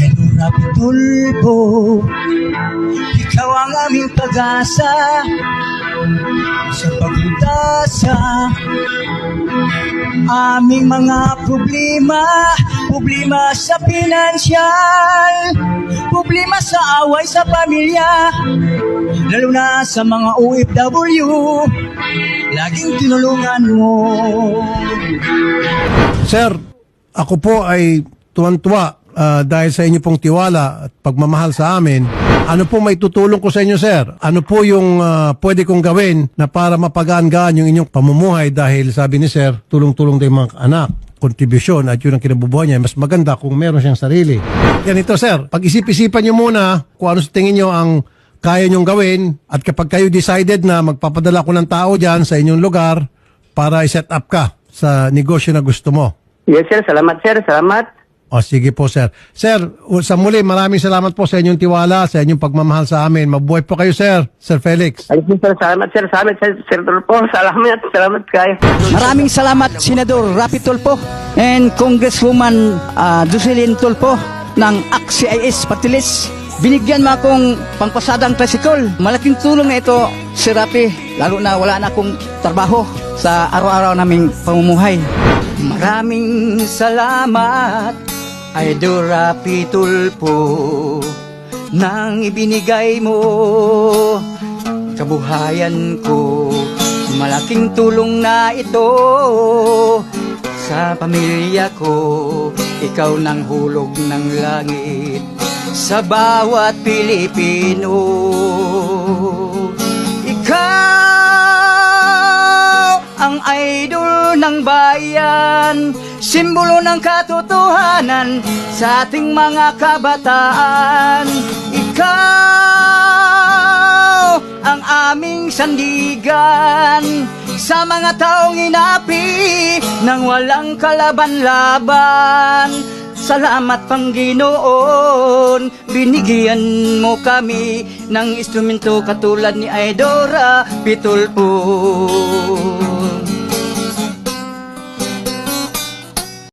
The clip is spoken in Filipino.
Idol Rapi Tulfo, ikaw ang aming pag-asa sa pagdasa aming mga problema sa pinansyal, problema sa away sa pamilya, lalo na sa mga OFW, laging tinulungan mo. Sir, ako po ay tuwan-tuwa dahil sa inyo pong tiwala at pagmamahal sa amin. Ano po may tutulong ko sa inyo, sir? Ano po yung pwede kong gawin na para mapagaan-gaan yung inyong pamumuhay dahil sabi ni sir, tulong-tulong din mga anak, kontribusyon at yun ang kinabubuhay niya. Mas maganda kung meron siyang sarili. Ganito, sir, pag-isip-isipan nyo muna kung ano sa tingin nyo ang kaya nyong gawin at kapag kayo decided na magpapadala ko ng tao dyan sa inyong lugar para i-set up ka sa negosyo na gusto mo. Yes, sir. Salamat, sir. Salamat. O sige po, sir. Sir, sa muli, maraming salamat po sa inyong tiwala, sa inyong pagmamahal sa amin. Mabuhay po kayo, sir. Sir Felix. Ay, sir. Salamat, sir. Salamat, sir Tulfo. Salamat. Salamat kayo. Maraming salamat, Senador Rapi Tulfo and Congresswoman Jocelyn Tulfo ng ACT-CIS Party List. Binigyan mo akong pangpasadang tricycle. Malaking tulong na ito, Sir Rapi, lalo na wala na akong trabaho sa araw-araw naming pamumuhay. Maraming salamat, Idol Rapi Tulfo, nang ibinigay mo kabuhayan ko. Malaking tulong na ito sa pamilya ko. Ikaw nang hulog ng langit sa bawat Pilipino. Ikaw ang idol ng bayan, simbolo ng katotohanan sa ating mga kabataan. Ikaw ang aming sandigan sa mga taong inapi nang walang kalaban-laban. Salamat Panginoon, binigyan mo kami ng instrumento katulad ni Idol Rapi Tulfo.